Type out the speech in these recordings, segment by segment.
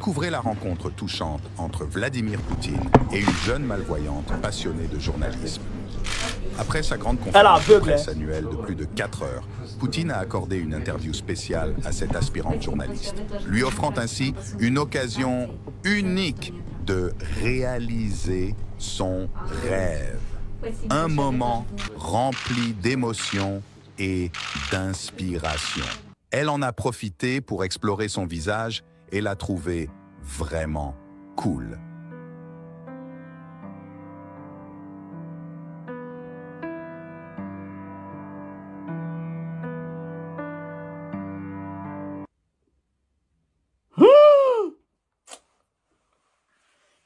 Découvrez la rencontre touchante entre Vladimir Poutine et une jeune malvoyante passionnée de journalisme. Après sa grande conférence de presse annuelle de plus de 4 heures, Poutine a accordé une interview spéciale à cette aspirante journaliste, lui offrant ainsi une occasion unique de réaliser son rêve. Un moment rempli d'émotions et d'inspiration. Elle en a profité pour explorer son visage et l'a trouvé vraiment cool.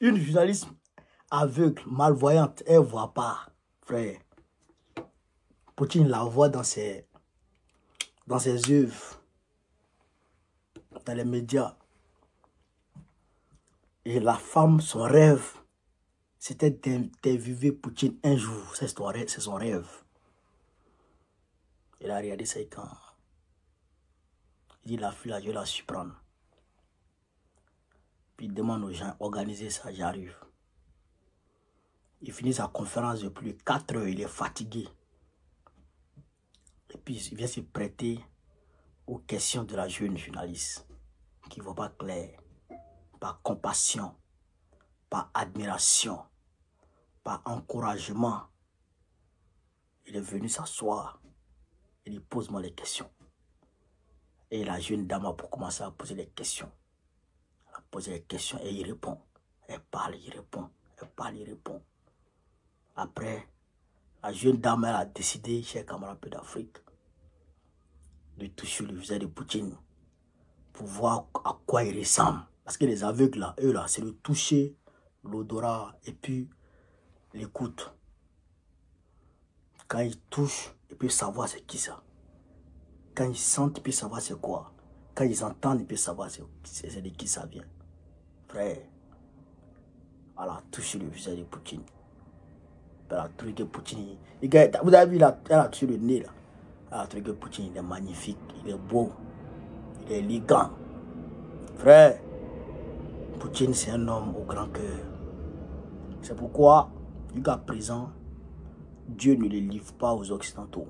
Une journaliste aveugle, malvoyante, elle ne voit pas, frère. Poutine la voit dans ses œuvres, dans les médias. Et la femme, son rêve, c'était d'interviewer Poutine un jour. C'est son rêve. Il a regardé ça quand il dit, la fille là, je vais la surprendre. Puis il demande aux gens, organisez ça, j'arrive. Il finit sa conférence de plus de 4 heures, il est fatigué. Et puis il vient se prêter aux questions de la jeune journaliste qui ne voit pas clair, par compassion, par admiration, par encouragement. Il est venu s'asseoir, il lui pose-moi les questions. Et la jeune dame a commencé à poser les questions. Elle a posé les questions et il répond. Elle parle, il répond. Elle parle, il répond. Après, la jeune dame, elle a décidé, chers camarades d'Afrique, de toucher le visage de Poutine pour voir à quoi il ressemble. Parce que les aveugles, là, eux, là, c'est le toucher, l'odorat et puis l'écoute. Quand ils touchent, ils peuvent savoir c'est qui ça. Quand ils sentent, ils peuvent savoir c'est quoi. Quand ils entendent, ils peuvent savoir c'est de qui ça vient. Frère, elle a touché le visage de Poutine. Elle a trouvé que Poutine, vous avez vu, elle a touché le nez là. Elle a trouvé que Poutine, il est magnifique, il est beau, il est élégant. Frère, Poutine, c'est un homme au grand cœur. C'est pourquoi, jusqu'à présent, Dieu ne le livre pas aux Occidentaux.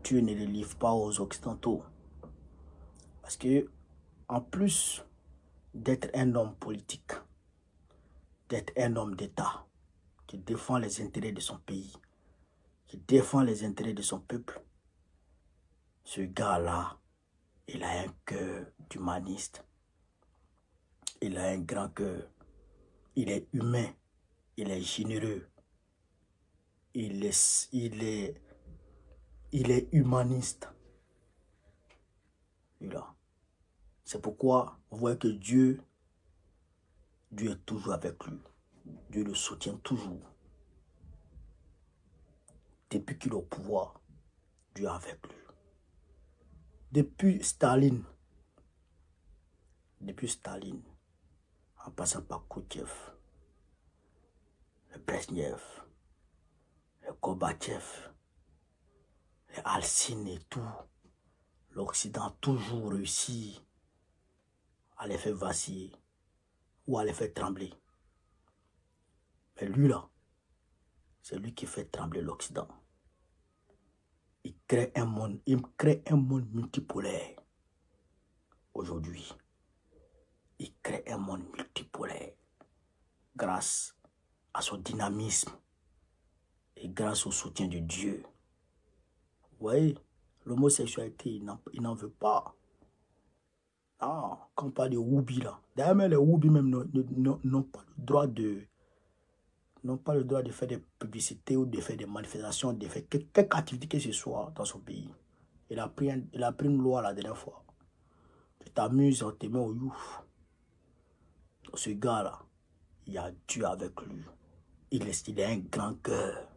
Dieu ne le livre pas aux Occidentaux. Parce que, en plus d'être un homme politique, d'être un homme d'État, qui défend les intérêts de son pays, qui défend les intérêts de son peuple, ce gars-là, il a un cœur d'humaniste. Il a un grand cœur. Il est humain. Il est généreux. Il est humaniste. C'est pourquoi vous voyez que Dieu est toujours avec lui. Dieu le soutient toujours. Depuis qu'il est au pouvoir, Dieu est avec lui. Depuis Staline, en passant par Khrouchtchev, le Brezhnev, le Gorbatchev, les Alcine et tout, l'Occident a toujours réussi à les faire vaciller ou à les faire trembler. Mais lui là, c'est lui qui fait trembler l'Occident. Il crée un monde multipolaire. Aujourd'hui, il crée un monde multipolaire grâce à son dynamisme et grâce au soutien de Dieu. Vous voyez, l'homosexualité, il n'en veut pas. Non, quand on parle de Woubi là, d'ailleurs même les Woubi même n'ont pas le droit de faire des publicités ou de faire des manifestations, de faire quelque activité que ce soit dans son pays. Il a pris une loi la dernière fois. Tu t'amuses, on te met au youf. Ce gars-là, il y a Dieu avec lui. Il a un grand cœur.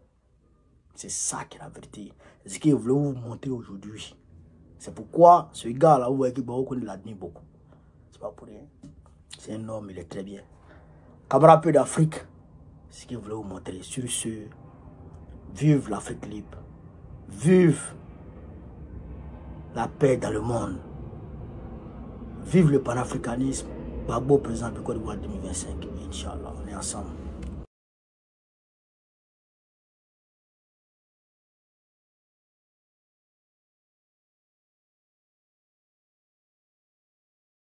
C'est ça qui est la vérité. C'est ce qu'il voulait vous montrer aujourd'hui. C'est pourquoi ce gars-là, vous voyez qu'il l'admire beaucoup. C'est pas pour rien. C'est un homme, il est très bien. Camarade d'Afrique, c'est ce qu'il voulait vous montrer. Sur ce, vive l'Afrique libre. Vive la paix dans le monde. Vive le panafricanisme. Gbagbo président du Côte d'Ivoire 2025. Inch'Allah, on est ensemble.